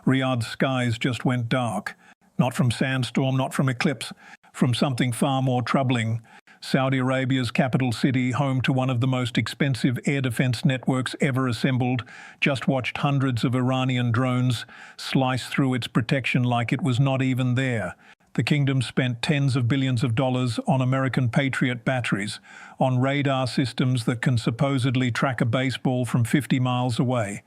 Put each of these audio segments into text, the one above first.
Riyadh's skies just went dark. Not from sandstorm, not from eclipse, from something far more troubling. Saudi Arabia's capital city, home to one of the most expensive air defense networks ever assembled, just watched hundreds of Iranian drones slice through its protection like it was not even there. The kingdom spent tens of billions of dollars on American Patriot batteries, on radar systems that can supposedly track a baseball from 50 miles away,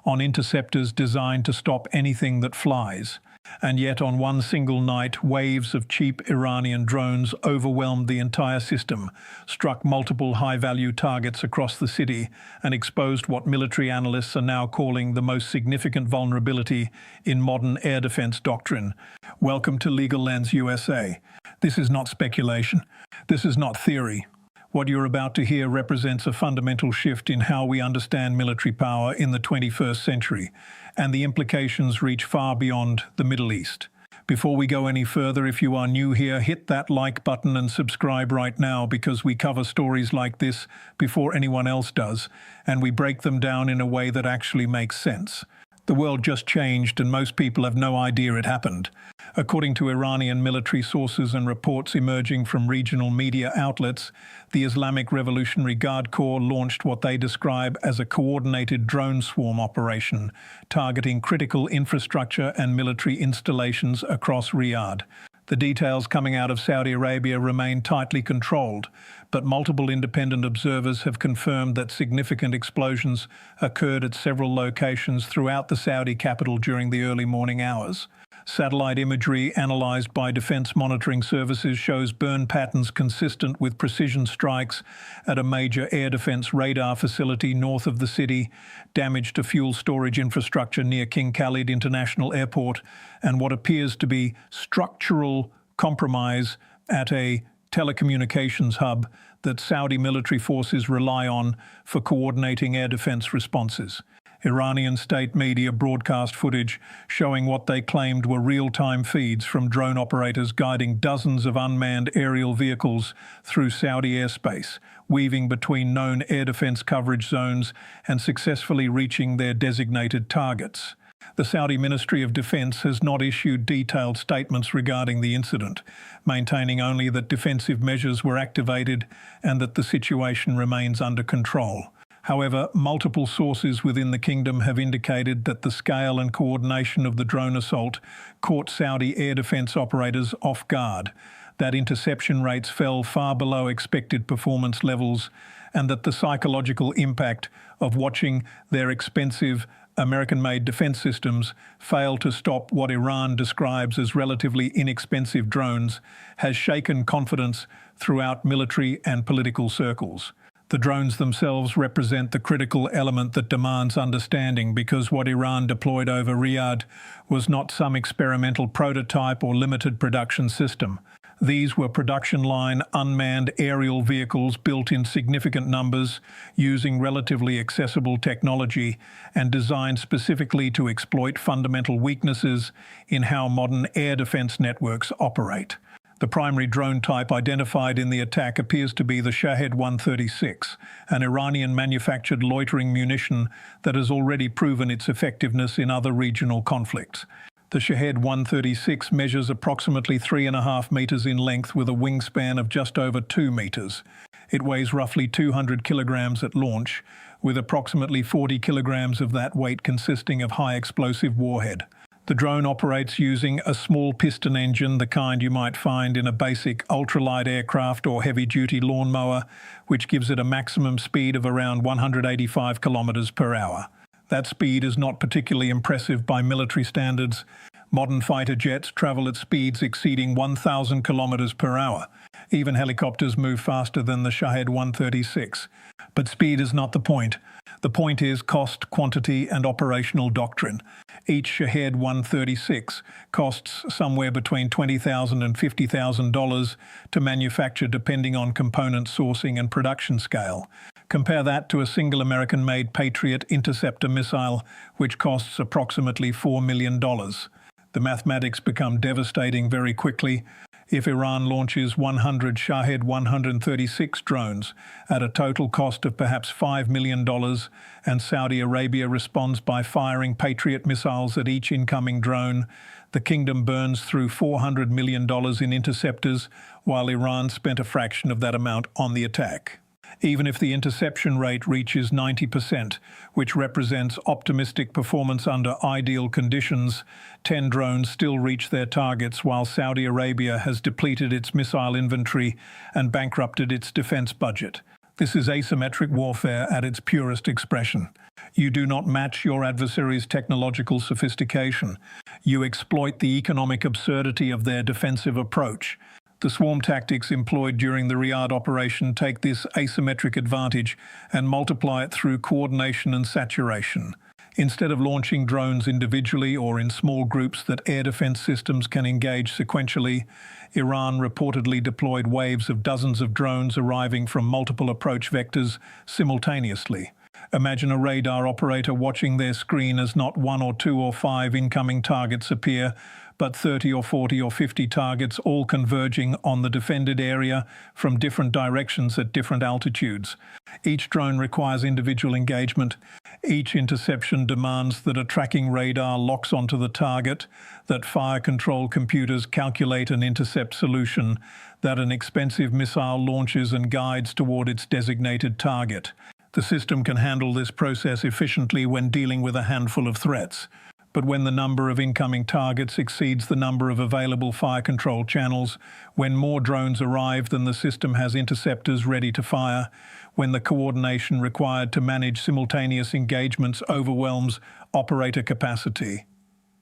on interceptors designed to stop anything that flies. And yet on one single night, waves of cheap Iranian drones overwhelmed the entire system, struck multiple high-value targets across the city, and exposed what military analysts are now calling the most significant vulnerability in modern air defense doctrine. Welcome to Legal Lens USA. This is not speculation. This is not theory. What you're about to hear represents a fundamental shift in how we understand military power in the 21st century, and the implications reach far beyond the Middle East. Before we go any further, if you are new here, hit that like button and subscribe right now, because we cover stories like this before anyone else does, and we break them down in a way that actually makes sense. The world just changed, and most people have no idea it happened. According to Iranian military sources and reports emerging from regional media outlets, the Islamic Revolutionary Guard Corps launched what they describe as a coordinated drone swarm operation, targeting critical infrastructure and military installations across Riyadh. The details coming out of Saudi Arabia remain tightly controlled, but multiple independent observers have confirmed that significant explosions occurred at several locations throughout the Saudi capital during the early morning hours. Satellite imagery analyzed by defense monitoring services shows burn patterns consistent with precision strikes at a major air defense radar facility north of the city, damage to fuel storage infrastructure near King Khalid International Airport, and what appears to be structural compromise at a telecommunications hub that Saudi military forces rely on for coordinating air defense responses. Iranian state media broadcast footage showing what they claimed were real-time feeds from drone operators guiding dozens of unmanned aerial vehicles through Saudi airspace, weaving between known air defense coverage zones and successfully reaching their designated targets. The Saudi Ministry of Defense has not issued detailed statements regarding the incident, maintaining only that defensive measures were activated and that the situation remains under control. However, multiple sources within the kingdom have indicated that the scale and coordination of the drone assault caught Saudi air defense operators off guard, that interception rates fell far below expected performance levels, and that the psychological impact of watching their expensive American-made defense systems fail to stop what Iran describes as relatively inexpensive drones has shaken confidence throughout military and political circles. The drones themselves represent the critical element that demands understanding, because what Iran deployed over Riyadh was not some experimental prototype or limited production system. These were production-line unmanned aerial vehicles built in significant numbers, using relatively accessible technology and designed specifically to exploit fundamental weaknesses in how modern air defense networks operate. The primary drone type identified in the attack appears to be the Shahed 136, an Iranian-manufactured loitering munition that has already proven its effectiveness in other regional conflicts. The Shahed 136 measures approximately 3.5 meters in length with a wingspan of just over 2 meters. It weighs roughly 200 kilograms at launch, with approximately 40 kilograms of that weight consisting of high-explosive warhead. The drone operates using a small piston engine, the kind you might find in a basic ultralight aircraft or heavy-duty lawnmower, which gives it a maximum speed of around 185 kilometers per hour. That speed is not particularly impressive by military standards. Modern fighter jets travel at speeds exceeding 1,000 kilometers per hour. Even helicopters move faster than the Shahed 136. But speed is not the point. The point is cost, quantity, and operational doctrine. Each Shahed 136 costs somewhere between $20,000 and $50,000 to manufacture, depending on component sourcing and production scale. Compare that to a single American-made Patriot interceptor missile, which costs approximately $4 million. The mathematics become devastating very quickly. if Iran launches 100 Shahed 136 drones at a total cost of perhaps $5 million, and Saudi Arabia responds by firing Patriot missiles at each incoming drone, the kingdom burns through $400 million in interceptors, while Iran spent a fraction of that amount on the attack. Even if the interception rate reaches 90%, which represents optimistic performance under ideal conditions, 10 drones still reach their targets while Saudi Arabia has depleted its missile inventory and bankrupted its defense budget. This is asymmetric warfare at its purest expression. You do not match your adversary's technological sophistication. You exploit the economic absurdity of their defensive approach. The swarm tactics employed during the Riyadh operation take this asymmetric advantage and multiply it through coordination and saturation. Instead of launching drones individually or in small groups that air defense systems can engage sequentially, Iran reportedly deployed waves of dozens of drones arriving from multiple approach vectors simultaneously. Imagine a radar operator watching their screen as not 1 or 2 or 5 incoming targets appear, but 30 or 40 or 50 targets all converging on the defended area from different directions at different altitudes. Each drone requires individual engagement. Each interception demands that a tracking radar locks onto the target, that fire control computers calculate an intercept solution, that an expensive missile launches and guides toward its designated target. The system can handle this process efficiently when dealing with a handful of threats. But when the number of incoming targets exceeds the number of available fire control channels, when more drones arrive than the system has interceptors ready to fire, when the coordination required to manage simultaneous engagements overwhelms operator capacity,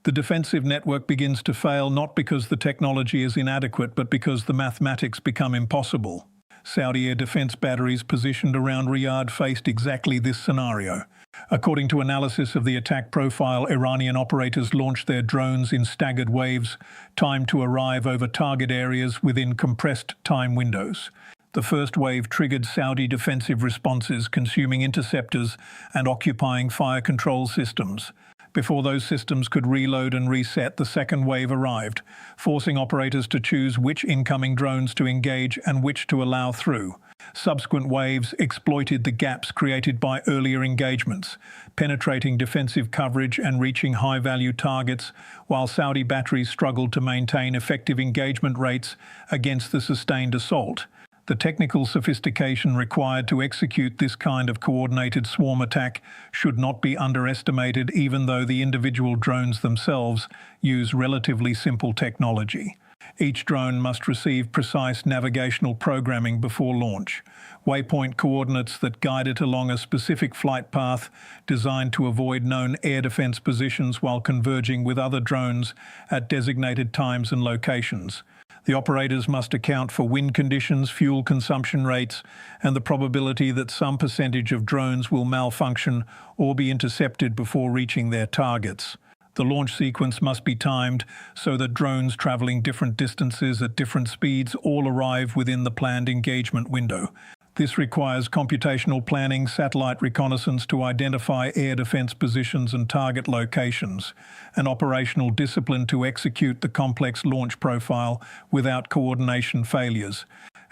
the defensive network begins to fail not because the technology is inadequate, but because the mathematics become impossible. Saudi air defense batteries positioned around Riyadh faced exactly this scenario. According to analysis of the attack profile, Iranian operators launched their drones in staggered waves, timed to arrive over target areas within compressed time windows. The first wave triggered Saudi defensive responses, consuming interceptors and occupying fire control systems. Before those systems could reload and reset, the second wave arrived, forcing operators to choose which incoming drones to engage and which to allow through. Subsequent waves exploited the gaps created by earlier engagements, penetrating defensive coverage and reaching high-value targets, while Saudi batteries struggled to maintain effective engagement rates against the sustained assault. The technical sophistication required to execute this kind of coordinated swarm attack should not be underestimated, even though the individual drones themselves use relatively simple technology. Each drone must receive precise navigational programming before launch, waypoint coordinates that guide it along a specific flight path designed to avoid known air defense positions while converging with other drones at designated times and locations. The operators must account for wind conditions, fuel consumption rates, and the probability that some percentage of drones will malfunction or be intercepted before reaching their targets. The launch sequence must be timed so that drones traveling different distances at different speeds all arrive within the planned engagement window. This requires computational planning, satellite reconnaissance to identify air defense positions and target locations, and operational discipline to execute the complex launch profile without coordination failures.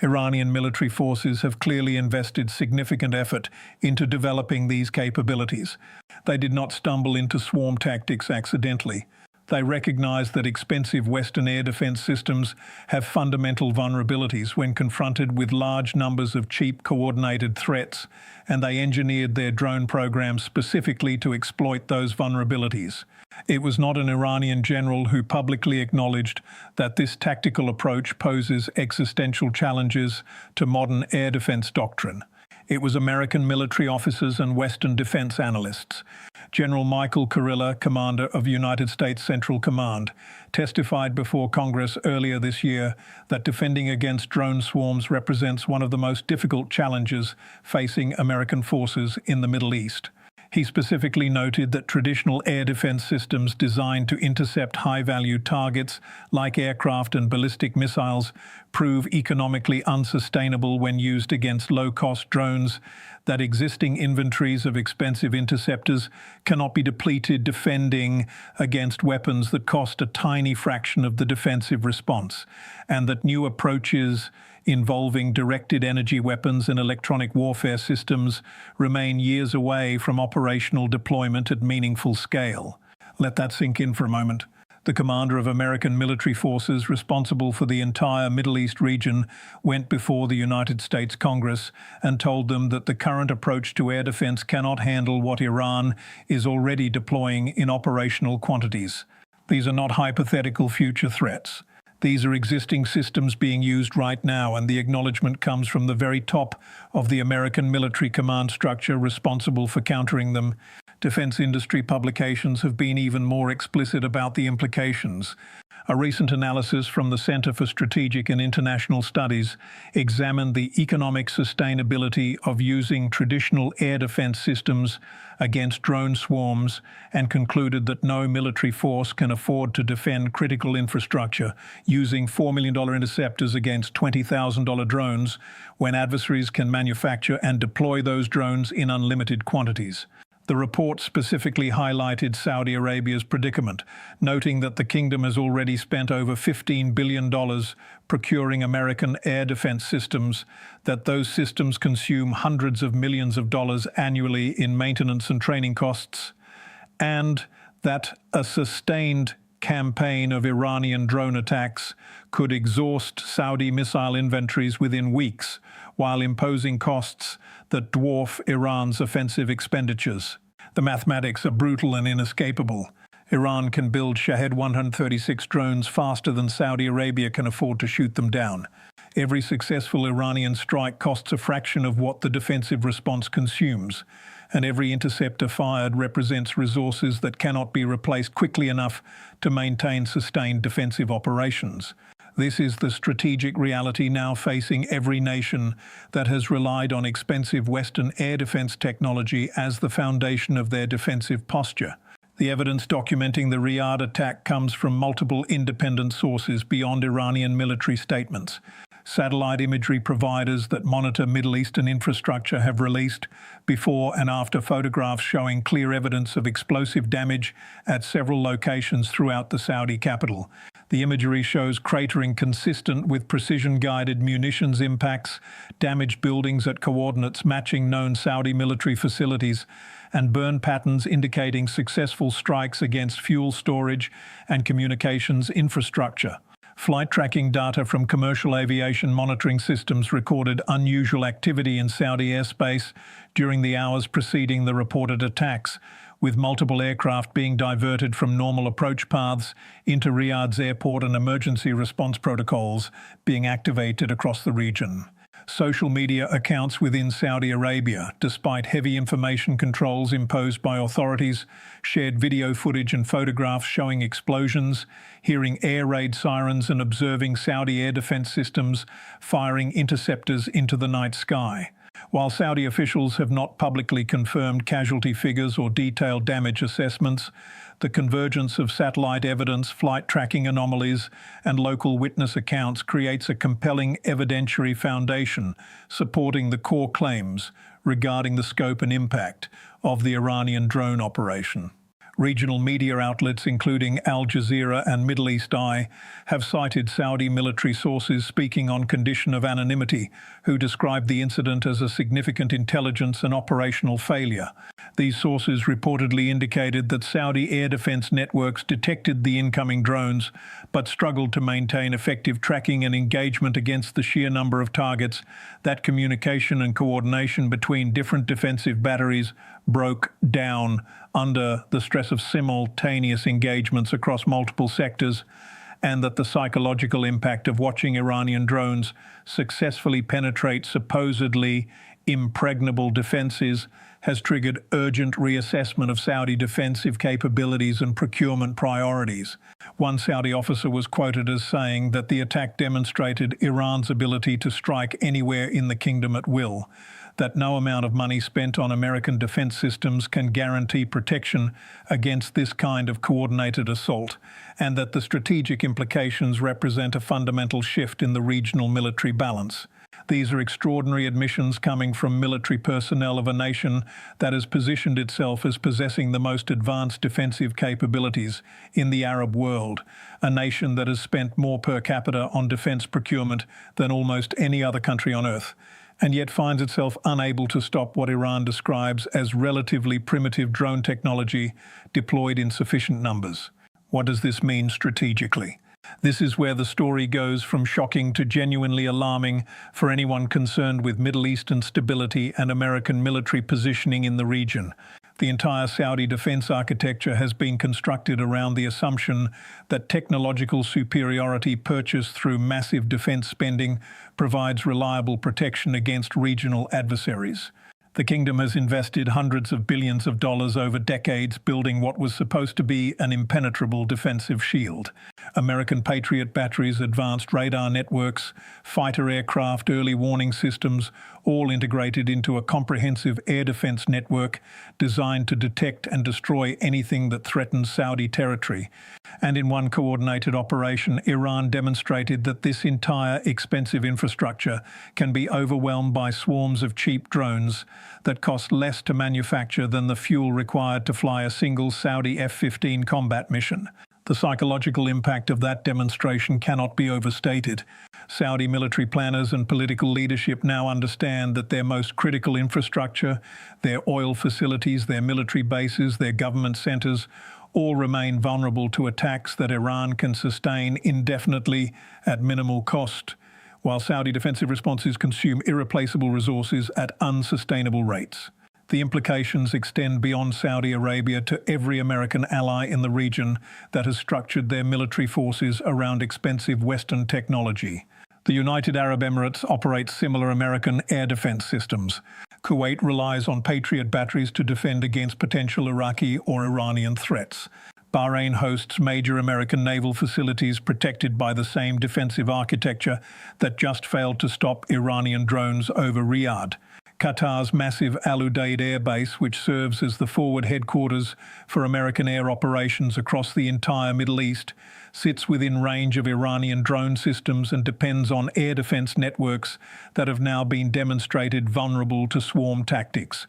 Iranian military forces have clearly invested significant effort into developing these capabilities. They did not stumble into swarm tactics accidentally. They recognize that expensive Western air defense systems have fundamental vulnerabilities when confronted with large numbers of cheap, coordinated threats, and they engineered their drone programs specifically to exploit those vulnerabilities. It was not an Iranian general who publicly acknowledged that this tactical approach poses existential challenges to modern air defense doctrine. It was American military officers and Western defense analysts. General Michael Kurilla, commander of United States Central Command, testified before Congress earlier this year that defending against drone swarms represents one of the most difficult challenges facing American forces in the Middle East. He specifically noted that traditional air defense systems designed to intercept high-value targets like aircraft and ballistic missiles prove economically unsustainable when used against low-cost drones, that existing inventories of expensive interceptors cannot be depleted defending against weapons that cost a tiny fraction of the defensive response, and that new approaches involving directed energy weapons and electronic warfare systems remain years away from operational deployment at meaningful scale. Let that sink in for a moment. The commander of American military forces responsible for the entire Middle East region went before the United States Congress and told them that the current approach to air defense cannot handle what Iran is already deploying in operational quantities. These are not hypothetical future threats. These are existing systems being used right now, and the acknowledgement comes from the very top of the American military command structure responsible for countering them. Defense industry publications have been even more explicit about the implications. A recent analysis from the Center for Strategic and International Studies examined the economic sustainability of using traditional air defense systems against drone swarms and concluded that no military force can afford to defend critical infrastructure using $4 million interceptors against $20,000 drones when adversaries can manufacture and deploy those drones in unlimited quantities. The report specifically highlighted Saudi Arabia's predicament, noting that the kingdom has already spent over $15 billion procuring American air defense systems, that those systems consume hundreds of millions of dollars annually in maintenance and training costs, and that a sustained campaign of Iranian drone attacks could exhaust Saudi missile inventories within weeks, while imposing costs that dwarf Iran's offensive expenditures. The mathematics are brutal and inescapable. Iran can build Shahed 136 drones faster than Saudi Arabia can afford to shoot them down. Every successful Iranian strike costs a fraction of what the defensive response consumes, and every interceptor fired represents resources that cannot be replaced quickly enough to maintain sustained defensive operations. This is the strategic reality now facing every nation that has relied on expensive Western air defense technology as the foundation of their defensive posture. The evidence documenting the Riyadh attack comes from multiple independent sources beyond Iranian military statements. Satellite imagery providers that monitor Middle Eastern infrastructure have released before and after photographs showing clear evidence of explosive damage at several locations throughout the Saudi capital. The imagery shows cratering consistent with precision-guided munitions impacts, damaged buildings at coordinates matching known Saudi military facilities, and burn patterns indicating successful strikes against fuel storage and communications infrastructure. Flight tracking data from commercial aviation monitoring systems recorded unusual activity in Saudi airspace during the hours preceding the reported attacks, with multiple aircraft being diverted from normal approach paths into Riyadh's airport and emergency response protocols being activated across the region. Social media accounts within Saudi Arabia, despite heavy information controls imposed by authorities, shared video footage and photographs showing explosions, hearing air raid sirens and observing Saudi air defense systems firing interceptors into the night sky. While Saudi officials have not publicly confirmed casualty figures or detailed damage assessments, the convergence of satellite evidence, flight tracking anomalies, and local witness accounts creates a compelling evidentiary foundation supporting the core claims regarding the scope and impact of the Iranian drone operation. Regional media outlets including Al Jazeera and Middle East Eye have cited Saudi military sources speaking on condition of anonymity who described the incident as a significant intelligence and operational failure. These sources reportedly indicated that Saudi air defense networks detected the incoming drones but struggled to maintain effective tracking and engagement against the sheer number of targets, that communication and coordination between different defensive batteries broke down under the stress of simultaneous engagements across multiple sectors, and that the psychological impact of watching Iranian drones successfully penetrate supposedly impregnable defenses has triggered urgent reassessment of Saudi defensive capabilities and procurement priorities. One Saudi officer was quoted as saying that the attack demonstrated Iran's ability to strike anywhere in the kingdom at will, that no amount of money spent on American defense systems can guarantee protection against this kind of coordinated assault, and that the strategic implications represent a fundamental shift in the regional military balance. These are extraordinary admissions coming from military personnel of a nation that has positioned itself as possessing the most advanced defensive capabilities in the Arab world, a nation that has spent more per capita on defense procurement than almost any other country on earth, and yet finds itself unable to stop what Iran describes as relatively primitive drone technology deployed in sufficient numbers. What does this mean strategically? This is where the story goes from shocking to genuinely alarming for anyone concerned with Middle Eastern stability and American military positioning in the region. The entire Saudi defense architecture has been constructed around the assumption that technological superiority purchased through massive defense spending provides reliable protection against regional adversaries. The kingdom has invested hundreds of billions of dollars over decades building what was supposed to be an impenetrable defensive shield. American Patriot batteries, advanced radar networks, fighter aircraft, early warning systems, all integrated into a comprehensive air defense network designed to detect and destroy anything that threatens Saudi territory. And in one coordinated operation, Iran demonstrated that this entire expensive infrastructure can be overwhelmed by swarms of cheap drones that cost less to manufacture than the fuel required to fly a single Saudi F-15 combat mission. The psychological impact of that demonstration cannot be overstated. Saudi military planners and political leadership now understand that their most critical infrastructure, their oil facilities, their military bases, their government centers, all remain vulnerable to attacks that Iran can sustain indefinitely at minimal cost, while Saudi defensive responses consume irreplaceable resources at unsustainable rates. The implications extend beyond Saudi Arabia to every American ally in the region that has structured their military forces around expensive Western technology. The United Arab Emirates operates similar American air defense systems. Kuwait relies on Patriot batteries to defend against potential Iraqi or Iranian threats. Bahrain hosts major American naval facilities protected by the same defensive architecture that just failed to stop Iranian drones over Riyadh. Qatar's massive Al Udeid air base, which serves as the forward headquarters for American air operations across the entire Middle East, sits within range of Iranian drone systems and depends on air defense networks that have now been demonstrated vulnerable to swarm tactics.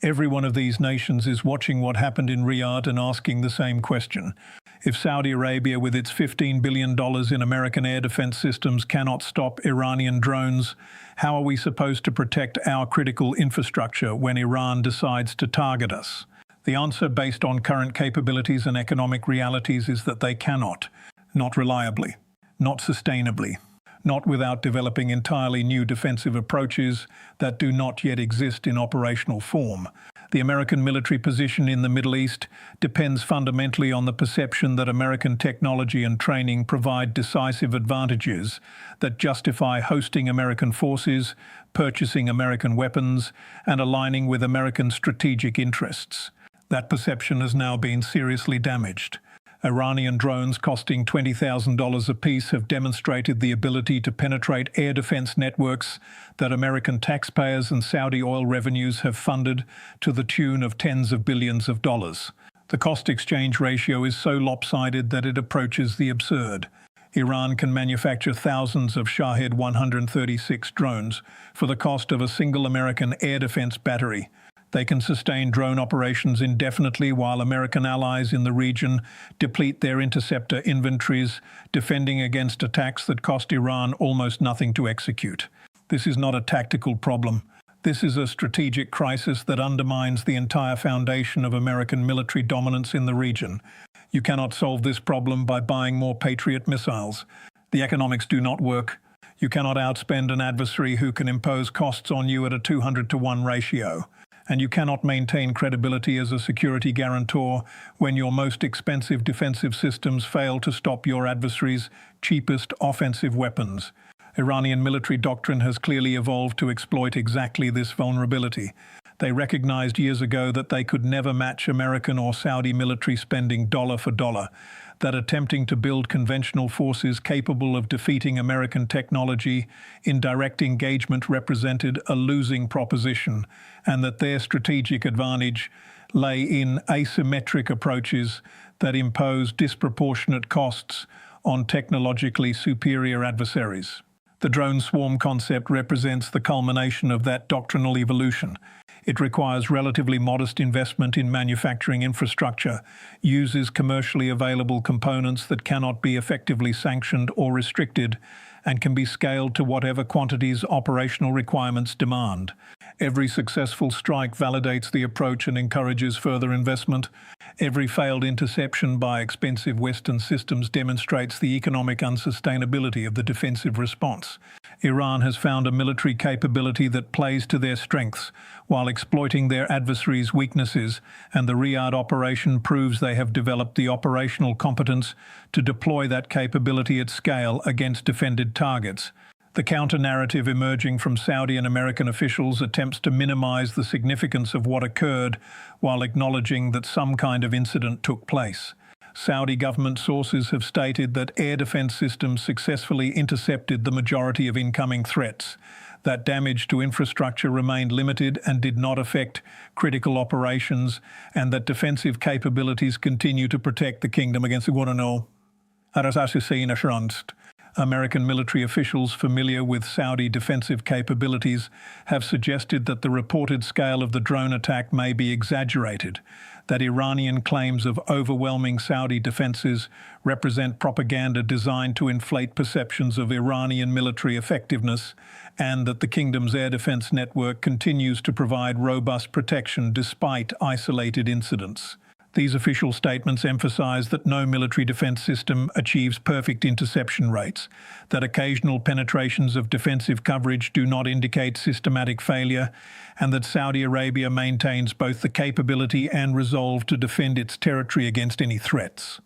Every one of these nations is watching what happened in Riyadh and asking the same question. If Saudi Arabia, with its $15 billion in American air defense systems, cannot stop Iranian drones, how are we supposed to protect our critical infrastructure when Iran decides to target us? The answer, based on current capabilities and economic realities, is that they cannot. Not reliably, not sustainably, not without developing entirely new defensive approaches that do not yet exist in operational form. The American military position in the Middle East depends fundamentally on the perception that American technology and training provide decisive advantages that justify hosting American forces, purchasing American weapons, and aligning with American strategic interests. That perception has now been seriously damaged. Iranian drones costing $20,000 apiece have demonstrated the ability to penetrate air defense networks that American taxpayers and Saudi oil revenues have funded to the tune of tens of billions of dollars. The cost-exchange ratio is so lopsided that it approaches the absurd. Iran can manufacture thousands of Shahed 136 drones for the cost of a single American air defense battery. They can sustain drone operations indefinitely while American allies in the region deplete their interceptor inventories, defending against attacks that cost Iran almost nothing to execute. This is not a tactical problem. This is a strategic crisis that undermines the entire foundation of American military dominance in the region. You cannot solve this problem by buying more Patriot missiles. The economics do not work. You cannot outspend an adversary who can impose costs on you at a 200-to-1 ratio. And you cannot maintain credibility as a security guarantor when your most expensive defensive systems fail to stop your adversary's cheapest offensive weapons. Iranian military doctrine has clearly evolved to exploit exactly this vulnerability. They recognized years ago that they could never match American or Saudi military spending dollar for dollar. that attempting to build conventional forces capable of defeating American technology in direct engagement represented a losing proposition, and that their strategic advantage lay in asymmetric approaches that impose disproportionate costs on technologically superior adversaries. The drone swarm concept represents the culmination of that doctrinal evolution. It requires relatively modest investment in manufacturing infrastructure, uses commercially available components that cannot be effectively sanctioned or restricted, and can be scaled to whatever quantities operational requirements demand. Every successful strike validates the approach and encourages further investment. Every failed interception by expensive Western systems demonstrates the economic unsustainability of the defensive response. Iran has found a military capability that plays to their strengths while exploiting their adversaries' weaknesses, and the Riyadh operation proves they have developed the operational competence to deploy that capability at scale against defended targets. The counter-narrative emerging from Saudi and American officials attempts to minimize the significance of what occurred while acknowledging that some kind of incident took place. Saudi government sources have stated that air defense systems successfully intercepted the majority of incoming threats, that damage to infrastructure remained limited and did not affect critical operations, and that defensive capabilities continue to protect the kingdom against American military officials familiar with Saudi defensive capabilities have suggested that the reported scale of the drone attack may be exaggerated, that Iranian claims of overwhelming Saudi defenses represent propaganda designed to inflate perceptions of Iranian military effectiveness, and that the kingdom's air defense network continues to provide robust protection despite isolated incidents. These official statements emphasize that no military defense system achieves perfect interception rates, that occasional penetrations of defensive coverage do not indicate systematic failure, and that Saudi Arabia maintains both the capability and resolve to defend its territory against any threats.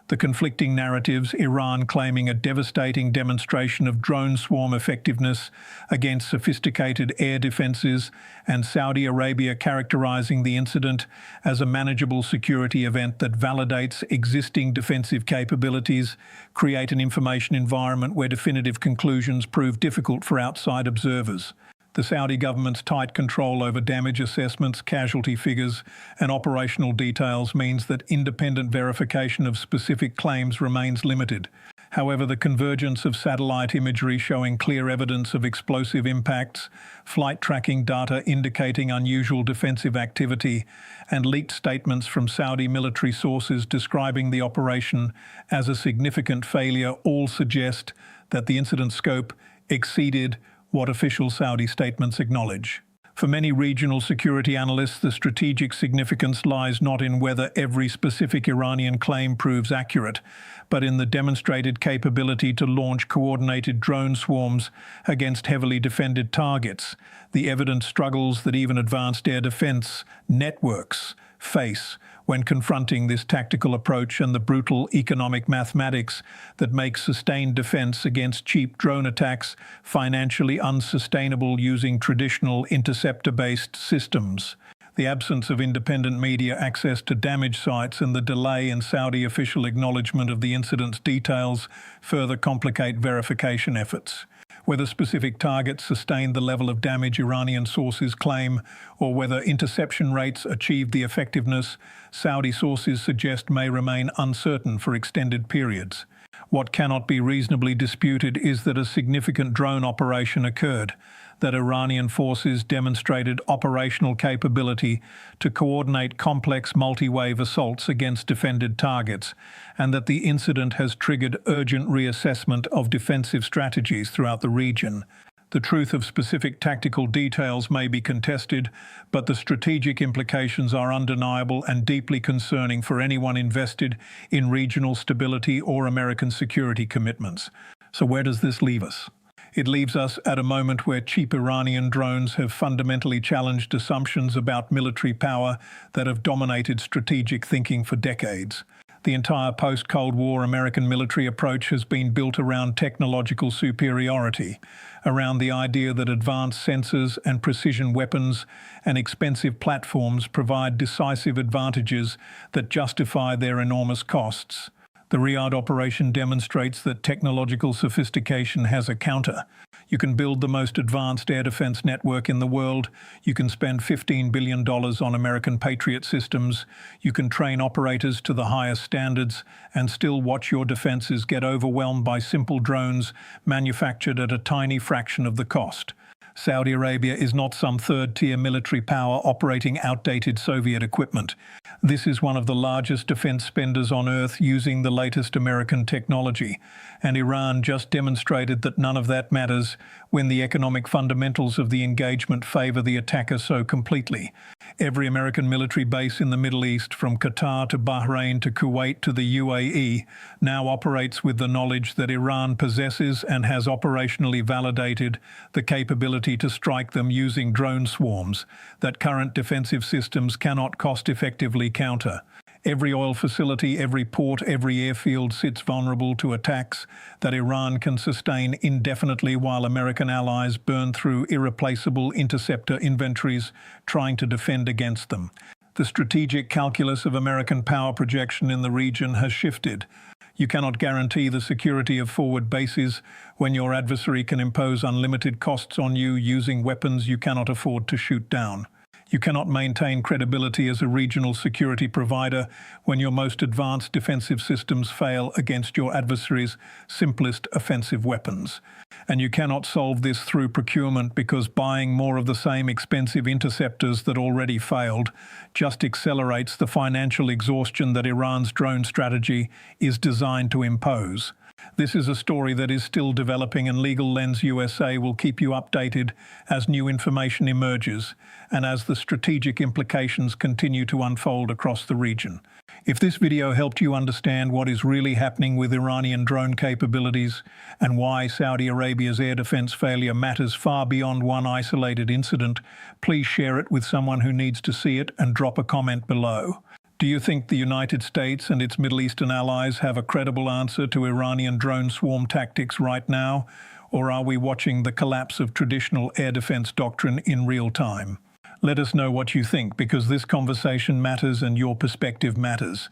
The conflicting narratives, Iran claiming a devastating demonstration of drone swarm effectiveness against sophisticated air defenses, and Saudi Arabia characterizing the incident as a manageable security event that validates existing defensive capabilities, create an information environment where definitive conclusions prove difficult for outside observers. The Saudi government's tight control over damage assessments, casualty figures, and operational details means that independent verification of specific claims remains limited. However, the convergence of satellite imagery showing clear evidence of explosive impacts, flight tracking data indicating unusual defensive activity, and leaked statements from Saudi military sources describing the operation as a significant failure all suggest that the incident scope exceeded what official Saudi statements acknowledge. For many regional security analysts, the strategic significance lies not in whether every specific Iranian claim proves accurate, but in the demonstrated capability to launch coordinated drone swarms against heavily defended targets, the evident struggles that even advanced air defense networks face when confronting this tactical approach, and the brutal economic mathematics that make sustained defense against cheap drone attacks financially unsustainable using traditional interceptor-based systems. The absence of independent media access to damage sites and the delay in Saudi official acknowledgement of the incident's details further complicate verification efforts. Whether specific targets sustained the level of damage Iranian sources claim, or whether interception rates achieved the effectiveness Saudi sources suggest, may remain uncertain for extended periods. What cannot be reasonably disputed is that a significant drone operation occurred, that Iranian forces demonstrated operational capability to coordinate complex multi-wave assaults against defended targets, and that the incident has triggered urgent reassessment of defensive strategies throughout the region. The truth of specific tactical details may be contested, but the strategic implications are undeniable and deeply concerning for anyone invested in regional stability or American security commitments. So where does this leave us? It leaves us at a moment where cheap Iranian drones have fundamentally challenged assumptions about military power that have dominated strategic thinking for decades. The entire post-Cold War American military approach has been built around technological superiority, around the idea that advanced sensors and precision weapons and expensive platforms provide decisive advantages that justify their enormous costs. The Riyadh operation demonstrates that technological sophistication has a counter. You can build the most advanced air defense network in the world. You can spend $15 billion on American Patriot systems. You can train operators to the highest standards and still watch your defenses get overwhelmed by simple drones manufactured at a tiny fraction of the cost. Saudi Arabia is not some third-tier military power operating outdated Soviet equipment. This is one of the largest defense spenders on earth using the latest American technology. And Iran just demonstrated that none of that matters when the economic fundamentals of the engagement favor the attacker so completely. Every American military base in the Middle East, from Qatar to Bahrain to Kuwait to the UAE, now operates with the knowledge that Iran possesses and has operationally validated the capability to strike them using drone swarms that current defensive systems cannot cost-effectively counter. Every oil facility, every port, every airfield sits vulnerable to attacks that Iran can sustain indefinitely while American allies burn through irreplaceable interceptor inventories trying to defend against them. The strategic calculus of American power projection in the region has shifted. You cannot guarantee the security of forward bases when your adversary can impose unlimited costs on you using weapons you cannot afford to shoot down. You cannot maintain credibility as a regional security provider when your most advanced defensive systems fail against your adversary's simplest offensive weapons. And you cannot solve this through procurement because buying more of the same expensive interceptors that already failed just accelerates the financial exhaustion that Iran's drone strategy is designed to impose. This is a story that is still developing, and Legal Lens USA will keep you updated as new information emerges and as the strategic implications continue to unfold across the region. If this video helped you understand what is really happening with Iranian drone capabilities and why Saudi Arabia's air defense failure matters far beyond one isolated incident, please share it with someone who needs to see it and drop a comment below. Do you think the United States and its Middle Eastern allies have a credible answer to Iranian drone swarm tactics right now, or are we watching the collapse of traditional air defense doctrine in real time? Let us know what you think, because this conversation matters and your perspective matters.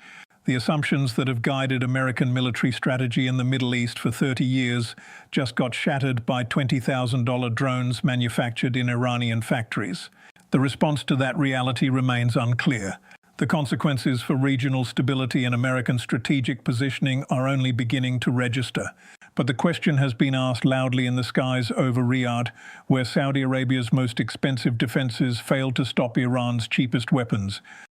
The assumptions that have guided American military strategy in the Middle East for 30 years just got shattered by $20,000 drones manufactured in Iranian factories. The response to that reality remains unclear. The consequences for regional stability and American strategic positioning are only beginning to register. But the question has been asked loudly in the skies over Riyadh, where Saudi Arabia's most expensive defenses failed to stop Iran's cheapest weapons.